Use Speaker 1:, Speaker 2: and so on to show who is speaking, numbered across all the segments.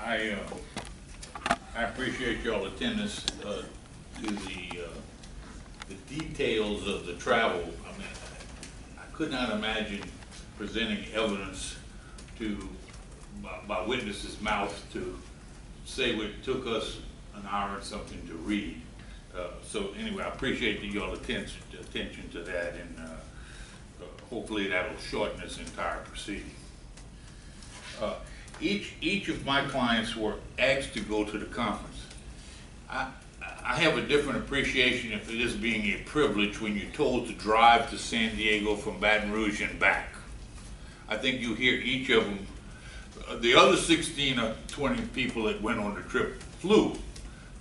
Speaker 1: I appreciate y'all attendance to the details of the travel. I mean, I could not imagine presenting evidence to by witnesses' mouth to say what took us an hour and something to read. So anyway, I appreciate y'all attention to that, and hopefully that'll shorten this entire proceeding. Each of my clients were asked to go to the conference. I have a different appreciation of this being a privilege when you're told to drive to San Diego from Baton Rouge and back. I think you hear each of them. The other 16 or 20 people that went on the trip flew.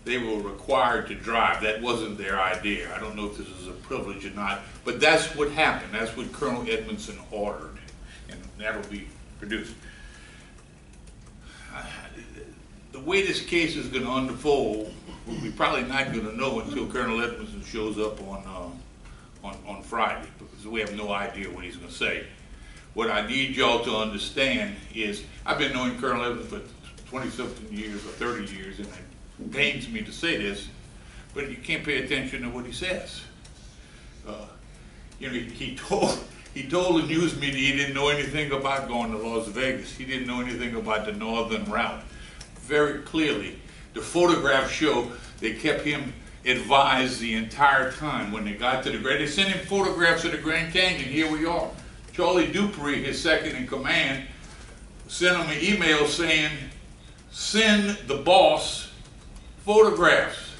Speaker 1: They were required to drive. That wasn't their idea. I don't know if this is a privilege or not, but that's what happened. That's what Colonel Edmondson ordered, and that'll be produced. The way this case is going to unfold, we're probably not going to know until Colonel Edmondson shows up on Friday, because we have no idea what he's going to say. What I need y'all to understand is, I've been knowing Colonel Edmondson for 20-something years or 30 years, and it pains me to say this, but you can't pay attention to what he says. You know, he told the news media he didn't know anything about going to Las Vegas. He didn't know anything about the northern route. Very clearly, the photographs show they kept him advised the entire time. When they got to the Grand, they sent him photographs of the Grand Canyon. Here we are. Charlie Dupree, his second in command, sent him an email saying, send the boss photographs.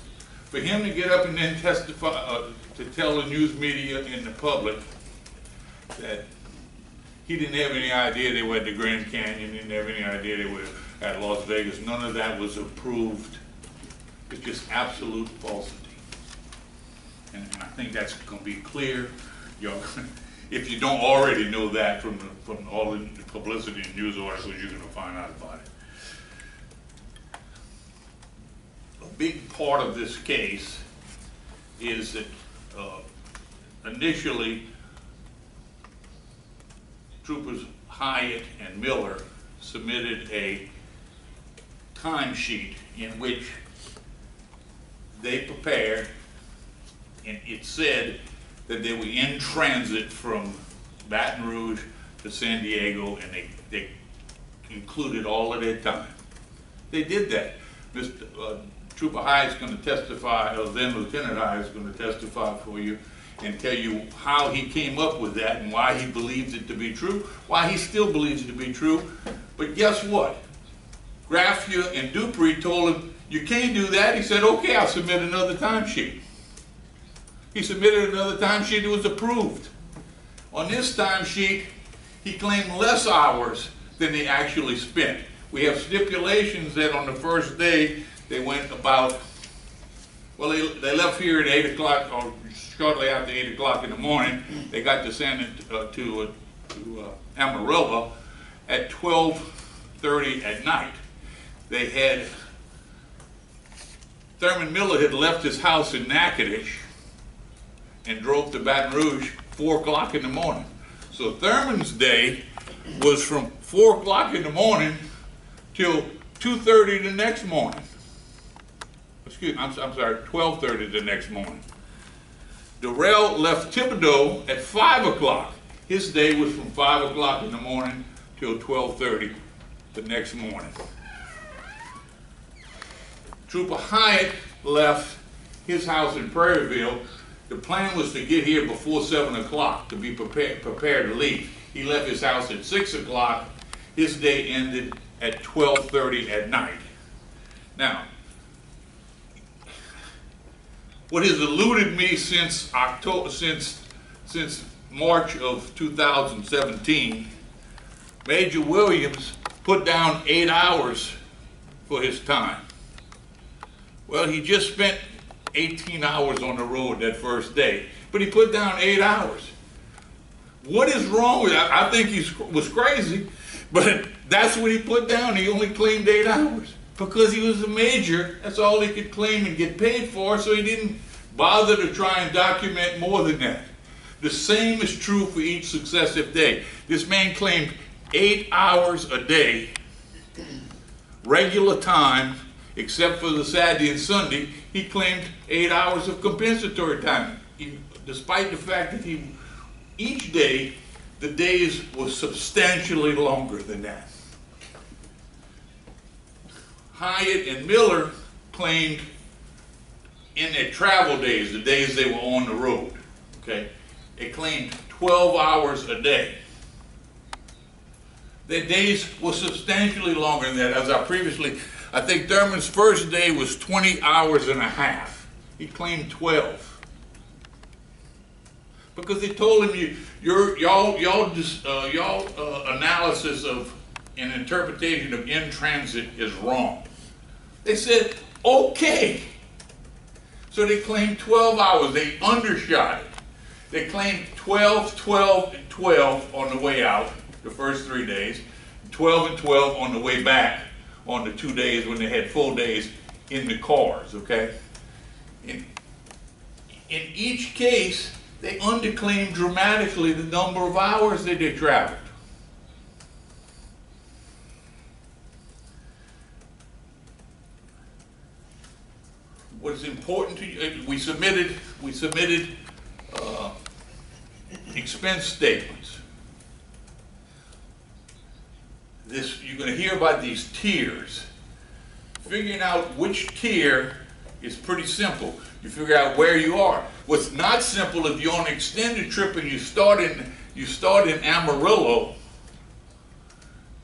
Speaker 1: For him to get up and then testify, to tell the news media and the public that he didn't have any idea they were at the Grand Canyon, didn't have any idea they were at Las Vegas. None of that was approved. It's just absolute falsity. And I think that's going to be clear. If you don't already know that from all the publicity and news articles, you're going to find out about it. A big part of this case is that initially Troopers Hyatt and Miller submitted a timesheet in which they prepared, and it said that they were in transit from Baton Rouge to San Diego, and they included all of their time. They did that. Trooper Hyatt is going to testify, or then Lieutenant Hyatt is going to testify for you and tell you how he came up with that and why he believes it to be true, why he still believes it to be true. But guess what? Graffia and Dupree told him, you can't do that. He said, okay, I'll submit another timesheet. He submitted another timesheet that was approved. On this timesheet, he claimed less hours than they actually spent. We have stipulations that on the first day, they went about, well, they left here at 8 o'clock, or shortly after 8 o'clock in the morning. They got to to Amarillo at 12:30 at night. They had, Thurman Miller had left his house in Natchitoches and drove to Baton Rouge 4 o'clock in the morning. So Thurman's day was from 4 o'clock in the morning till 2:30 the next morning. Excuse me, I'm sorry, 12:30 the next morning. Durrell left Thibodaux at 5 o'clock. His day was from 5 o'clock in the morning till 12:30 the next morning. Trooper Hyatt left his house in Prairieville. The plan was to get here before 7 o'clock to be prepared to leave. He left his house at 6 o'clock. His day ended at 12:30 at night. Now, what has eluded me since March of 2017, Major Williams put down 8 hours for his time. Well, he just spent 18 hours on the road that first day, but he put down 8 hours. What is wrong with that? I think he was crazy, but that's what he put down. He only claimed 8 hours. Because he was a major, that's all he could claim and get paid for, so he didn't bother to try and document more than that. The same is true for each successive day. This man claimed 8 hours a day regular time, except for the Saturday and Sunday, he claimed 8 hours of compensatory time, despite the fact that each day, the days were substantially longer than that. Hyatt and Miller claimed in their travel days, the days they were on the road, okay, they claimed 12 hours a day. Their days were substantially longer than that. As I think Thurman's first day was 20 hours and a half. He claimed 12. Because they told him, y'all analysis of an interpretation of in transit is wrong. They said, okay. So they claimed 12 hours. They undershot it. They claimed 12, 12, and 12 on the way out, the first 3 days, 12 and 12 on the way back on the 2 days when they had full days in the cars, okay? In each case, they underclaimed dramatically the number of hours that they traveled. What's important to you, we submitted expense statements. You're going to hear about these tiers. Figuring out which tier is pretty simple. You figure out where you are. What's not simple, if you're on an extended trip and you start in Amarillo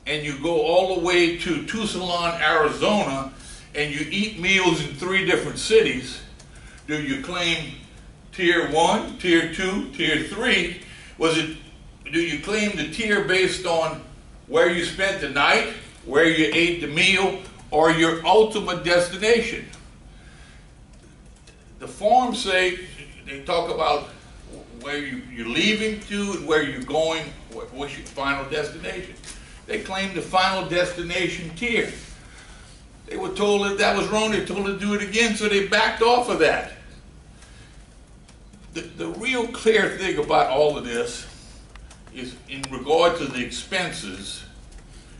Speaker 1: and you go all the way to Tucson, Arizona, and you eat meals in 3 different cities, do you claim tier 1, tier 2, tier 3? Do you claim the tier based on where you spent the night, where you ate the meal, or your ultimate destination? The forms say, they talk about where you're leaving to and where you're going, what's your final destination. They claim the final destination tier. They were told that that was wrong. They told to do it again, so they backed off of that. The real clear thing about all of this is in regard to the expenses.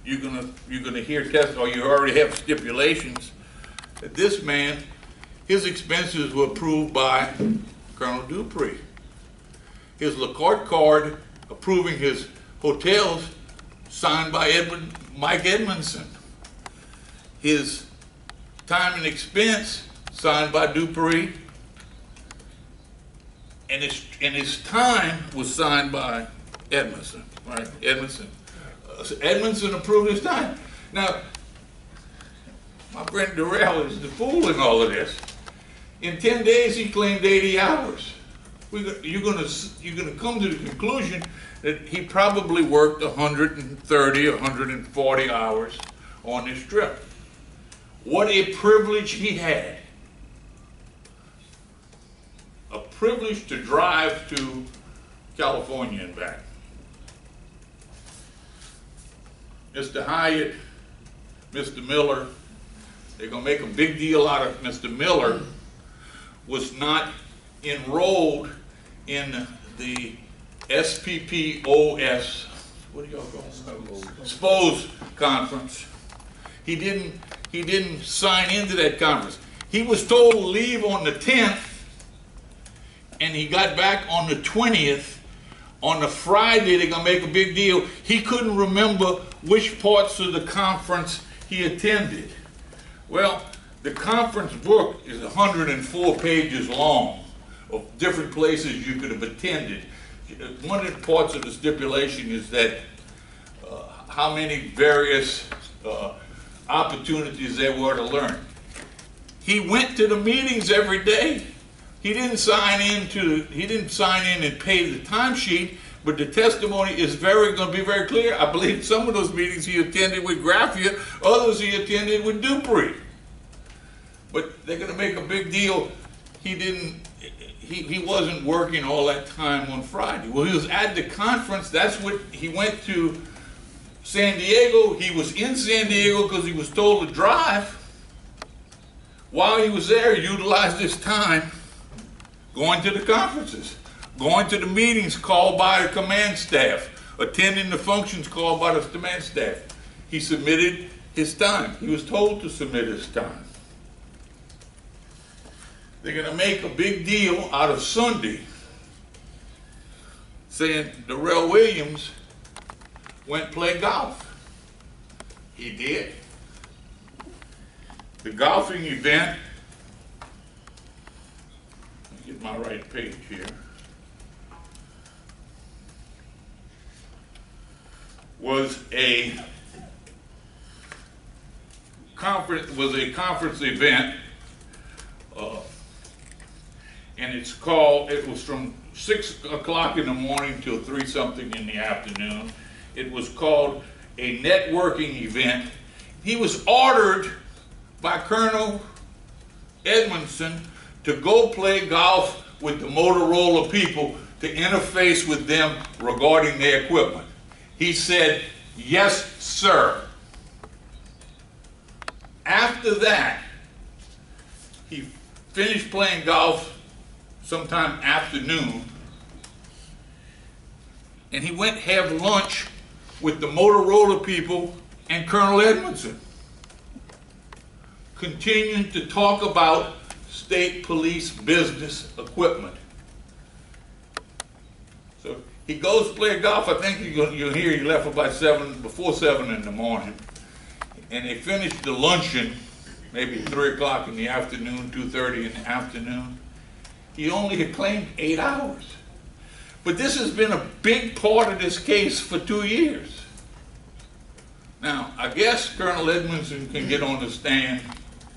Speaker 1: You're gonna hear or you already have stipulations that this man, his expenses were approved by Colonel Dupree. His LaCarte card approving his hotels signed by Mike Edmondson. His time and expense signed by Dupree, and his time was signed by Edmondson, right? Edmondson. So Edmondson approved his time. Now, my friend Durrell is the fool in all of this. In 10 days, he claimed 80 hours. You're going to come to the conclusion that he probably worked 130, 140 hours on this trip. What a privilege he had. A privilege to drive to California and back. Mr. Hyatt, Mr. Miller, they're going to make a big deal out of Mr. Miller was not enrolled in the SPPOS, what do y'all call it? SPOS conference. He didn't sign into that conference. He was told to leave on the 10th, and he got back on the 20th. On the Friday, they're going to make a big deal. He couldn't remember which parts of the conference he attended. Well, the conference book is 104 pages long of different places you could have attended. One of the parts of the stipulation is that how many various opportunities there were to learn. He went to the meetings every day. He didn't sign in and pay the timesheet, but the testimony is going to be very clear. I believe some of those meetings he attended with Graffia, others he attended with Dupree. But they're going to make a big deal. He wasn't working all that time on Friday. Well, he was at the conference. That's what he went to San Diego. He was in San Diego because he was told to drive. While he was there, he utilized his time going to the conferences, going to the meetings called by the command staff, attending the functions called by the command staff. He submitted his time. He was told to submit his time. They're going to make a big deal out of Sunday, saying Darrell Williams went and played golf. He did. The golfing event, let me get my right page here, was a conference event, and it was from 6 o'clock in the morning till 3 something in the afternoon. It was called a networking event. He was ordered by Colonel Edmondson to go play golf with the Motorola people to interface with them regarding their equipment. He said, "Yes, sir." After that, he finished playing golf sometime afternoon, and he went to have lunch with the Motorola people and Colonel Edmondson, continuing to talk about state police business equipment. So he goes to play golf. I think you'll hear he left about before 7 in the morning. And they finished the luncheon, maybe 3 o'clock in the afternoon, 2:30 in the afternoon. He only had claimed 8 hours. But this has been a big part of this case for 2 years. Now, I guess Colonel Edmondson can get on the stand,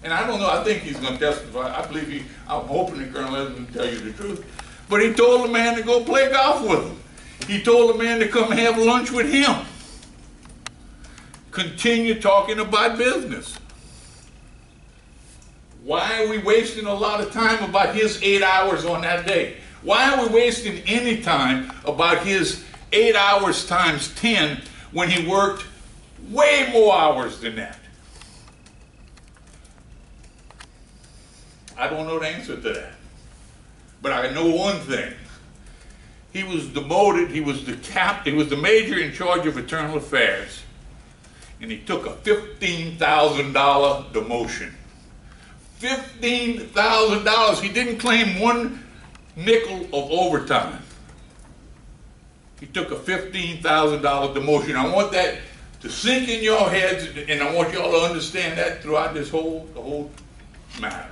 Speaker 1: and I don't know, I think he's going to testify. I'm hoping that Colonel Edmondson will tell you the truth. But he told the man to go play golf with him. He told the man to come have lunch with him. Continue talking about business. Why are we wasting a lot of time about his 8 hours on that day? Why are we wasting any time about his 8 hours times 10 when he worked way more hours than that? I don't know the answer to that. But I know one thing. He was demoted, he was the major in charge of internal affairs, and he took a $15,000 demotion. $15,000. He didn't claim one nickel of overtime. He took a $15,000 demotion. I want that to sink in your heads, and I want y'all to understand that throughout the whole matter.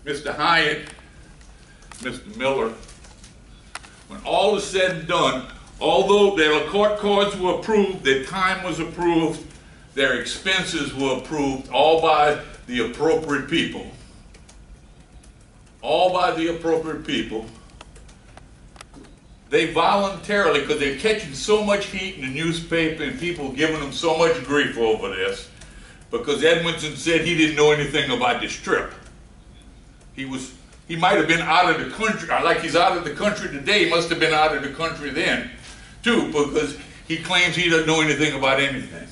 Speaker 1: Mr. Hyatt, Mr. Miller, when all is said and done, although their court cards were approved, their time was approved, their expenses were approved, all by the appropriate people. All by the appropriate people. They voluntarily, because they're catching so much heat in the newspaper and people giving them so much grief over this, because Edmondson said he didn't know anything about this trip. He might have been out of the country, like he's out of the country today, he must have been out of the country then, too, because he claims he doesn't know anything about anything.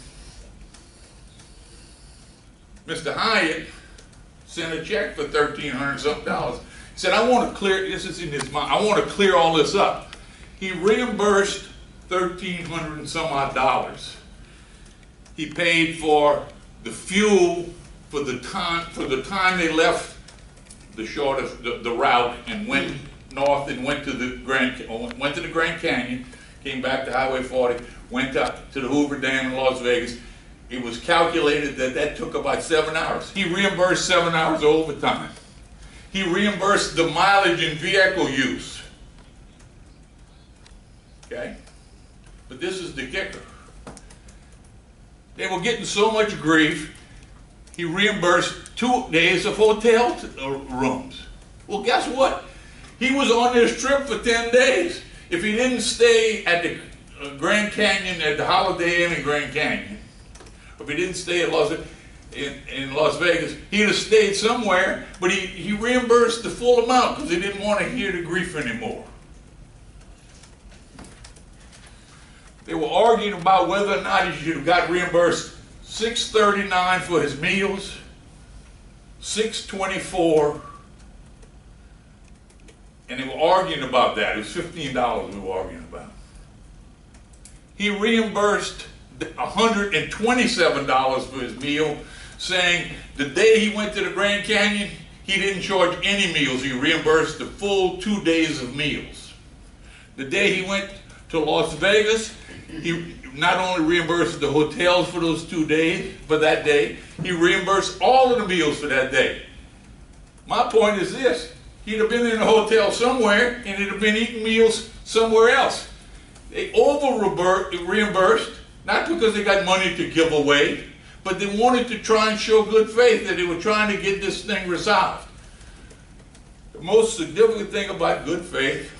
Speaker 1: Mr. Hyatt sent a check for $1,300 something. He said, I want to clear, this is in his mind, I want to clear all this up. He reimbursed $1,300 and some odd. He paid for the fuel for the time they left the route and went north and went to the Grand Canyon, came back to Highway 40, went up to the Hoover Dam in Las Vegas. It was calculated that took about 7 hours. He reimbursed 7 hours of overtime. He reimbursed the mileage and vehicle use. Okay? But this is the kicker. They were getting so much grief, he reimbursed 2 days of hotel rooms. Well, guess what? He was on this trip for 10 days. If he didn't stay at the Grand Canyon, at the Holiday Inn in Grand Canyon, if he didn't stay in Las Vegas, he'd have stayed somewhere, but he reimbursed the full amount because he didn't want to hear the grief anymore. They were arguing about whether or not he should have got reimbursed $639 for his meals, $624, and they were arguing about that. It was $15 we were arguing about. he reimbursed $127 for his meal, saying the day he went to the Grand Canyon, he didn't charge any meals. He reimbursed the full 2 days of meals. The day he went to Las Vegas, he not only reimbursed the hotels for those 2 days, for that day, he reimbursed all of the meals for that day. My point is this: he'd have been in a hotel somewhere and he'd have been eating meals somewhere else. They over-reimbursed, not because they got money to give away, but they wanted to try and show good faith that they were trying to get this thing resolved. The most significant thing about good faith,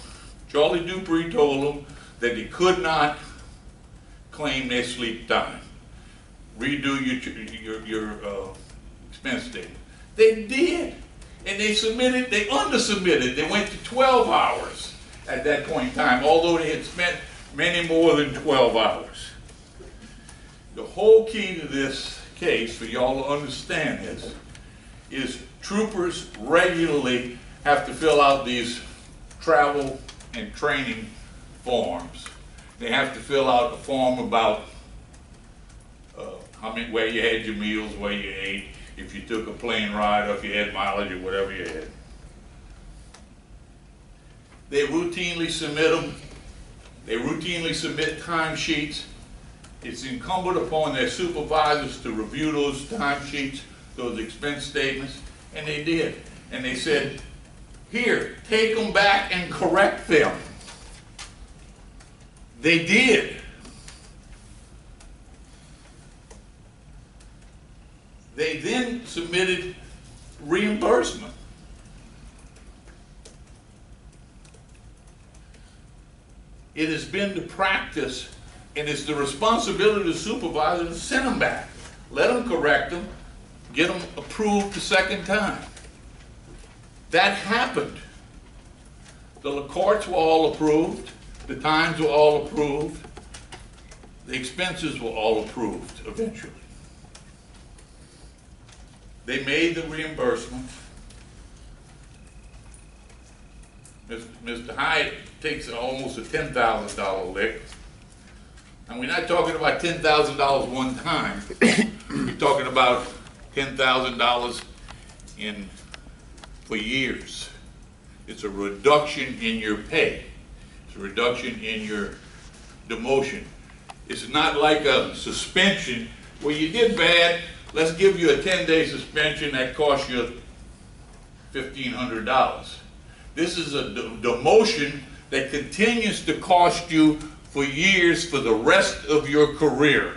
Speaker 1: Charlie Dupree told them that they could not claim their sleep time. Redo your expense statement. They did. And they submitted, they undersubmitted. They went to 12 hours at that point in time, although they had spent many more than 12 hours. The whole key to this case, for y'all to understand this, is troopers regularly have to fill out these travel and training forms. They have to fill out a form about where you had your meals, where you ate, if you took a plane ride, or if you had mileage, or whatever you had. They routinely submit them. They routinely submit timesheets. It's incumbent upon their supervisors to review those timesheets, those expense statements, and they did. And they said, here, take them back and correct them. They did. They then submitted reimbursement. It has been the practice, and it's the responsibility of the supervisor to send them back. Let them correct them, get them approved the second time. That happened. The courts were all approved, the times were all approved, the expenses were all approved eventually. They made the reimbursement. Mr. Hyatt takes almost a $10,000 lick. And we're not talking about $10,000 one time. We're talking about $10,000 for years. It's a reduction in your pay. It's a reduction in your demotion. It's not like a suspension where you did bad. Let's give you a 10-day suspension that costs you $1,500. This is a demotion that continues to cost you for years for the rest of your career.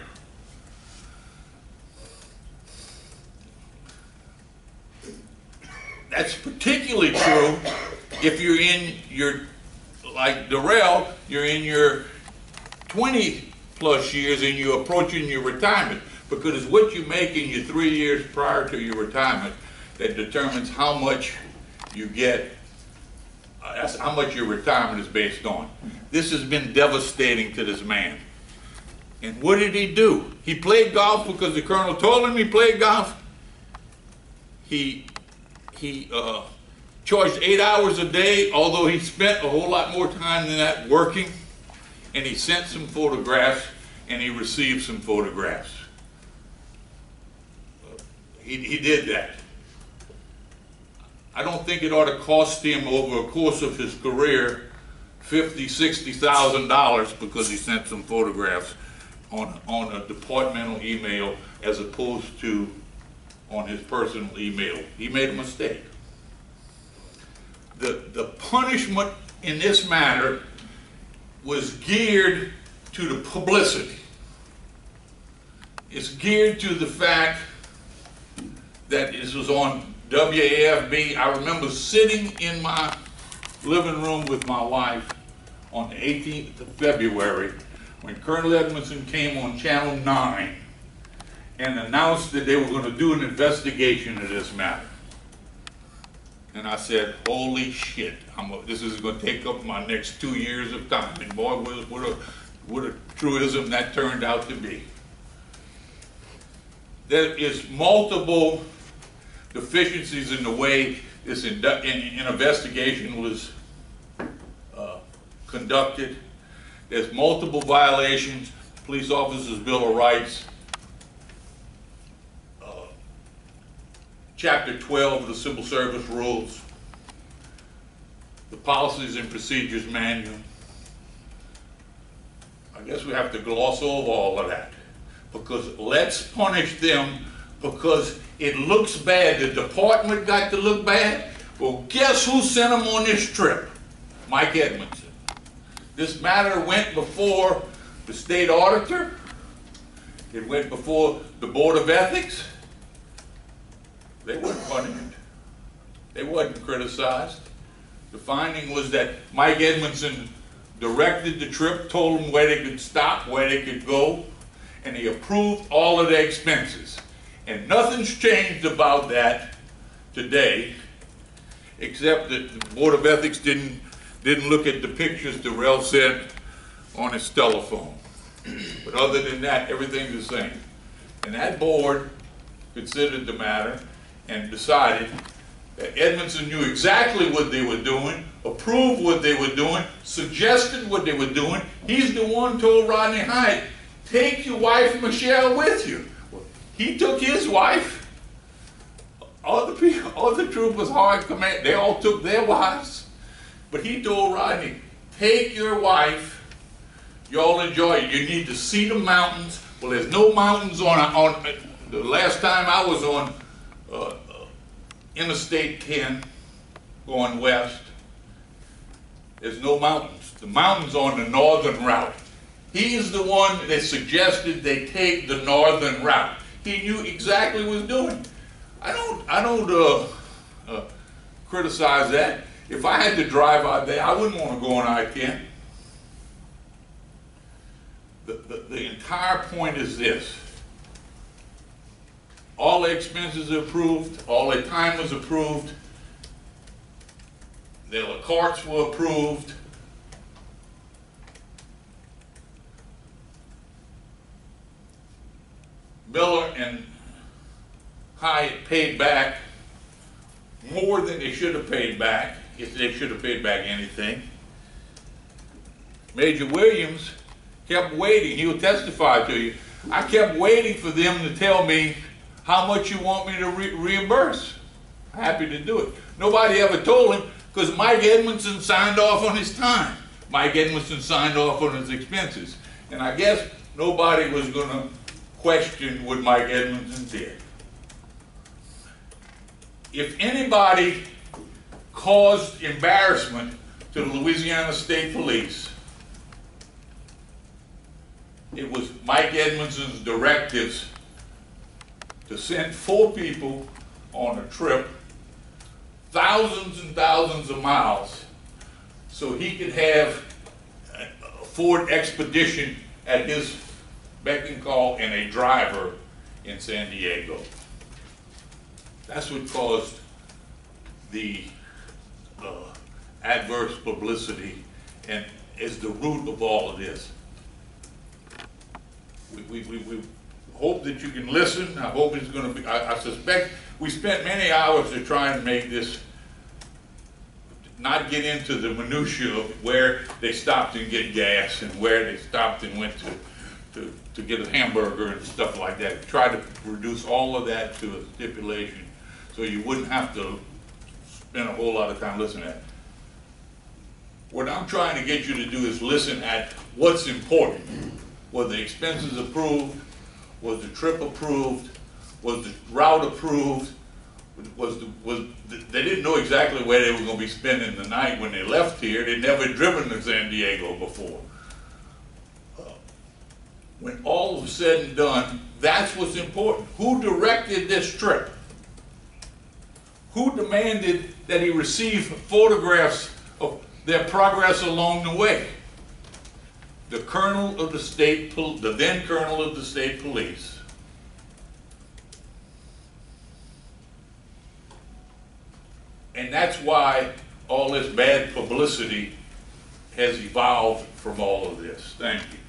Speaker 1: That's particularly true if you're in your, like Darrell, you're in your 20 plus years and you're approaching your retirement, because it's what you make in your 3 years prior to your retirement that determines how much you get. That's how much your retirement is based on. This has been devastating to this man. And what did he do? He played golf because the colonel told him he played golf. He charged 8 hours a day, although he spent a whole lot more time than that working. And he sent some photographs, and he received some photographs. He did that. I don't think it ought to cost him over a course of his career $50,000, $60,000 because he sent some photographs on a departmental email as opposed to on his personal email. He made a mistake. The punishment in this matter was geared to the publicity. It's geared to the fact that this was on WAFB. I remember sitting in my living room with my wife on the 18th of February when Colonel Edmondson came on Channel 9 and announced that they were going to do an investigation of this matter. And I said, holy shit, this is going to take up my next 2 years of time. And boy, what a truism that turned out to be. There is multiple deficiencies in the way this investigation was conducted. There's multiple violations, police officers' Bill of Rights, Chapter 12 of the Civil Service Rules, the Policies and Procedures Manual. I guess we have to gloss over all of that, because let's punish them because it looks bad. The department got to look bad. Well, guess who sent them on this trip? Mike Edmondson. This matter went before the state auditor. It went before the Board of Ethics. They weren't punished. They wasn't criticized. The finding was that Mike Edmondson directed the trip, told them where they could stop, where they could go, and he approved all of their expenses. And nothing's changed about that today, except that the Board of Ethics didn't look at the pictures Darrell sent on his telephone. But other than that, everything's the same. And that board considered the matter and decided that Edmondson knew exactly what they were doing, approved what they were doing, suggested what they were doing. He's the one who told Rodney Hyatt, take your wife Michelle with you. Well, he took his wife. Other troopers, hard command, they all took their wives. But he told Rodney, take your wife, y'all enjoy it. You need to see the mountains. Well, there's no mountains on the last time I was on Interstate 10 going west, there's no mountains. The mountains on the northern route. He's the one that suggested they take the northern route. He knew exactly what he was doing. I don't criticize that. If I had to drive out there, I wouldn't want to go on I-10. The entire point is this. All the expenses are approved, all the time was approved, the carts were approved. Miller and Hyatt paid back more than they should have paid back, if they should have paid back anything. Major Williams kept waiting. He will testify to you. I kept waiting for them to tell me how much you want me to reimburse. Happy to do it. Nobody ever told him, because Mike Edmondson signed off on his time. Mike Edmondson signed off on his expenses. And I guess nobody was going to question what Mike Edmondson did. If anybody caused embarrassment to the Louisiana State Police, it was Mike Edmondson's directives to send 4 people on a trip, thousands and thousands of miles, so he could have a Ford Expedition at his beck and call and a driver in San Diego. That's what caused the adverse publicity and is the root of all of this. We hope that you can listen. I hope it's going to be, I suspect we spent many hours to try and make this, not get into the minutiae of where they stopped and get gas and where they stopped and went to get a hamburger and stuff like that. Try to reduce all of that to a stipulation so you wouldn't have to spend a whole lot of time listening to it. What I'm trying to get you to do is listen at what's important. Were the expenses approved? Was the trip approved? Was the route approved? They didn't know exactly where they were going to be spending the night when they left here. They'd never driven to San Diego before. When all was said and done, that's what's important. Who directed this trip? Who demanded that he receive photographs of their progress along the way? The colonel of the state, the then colonel of the state police. And that's why all this bad publicity has evolved from all of this. Thank you.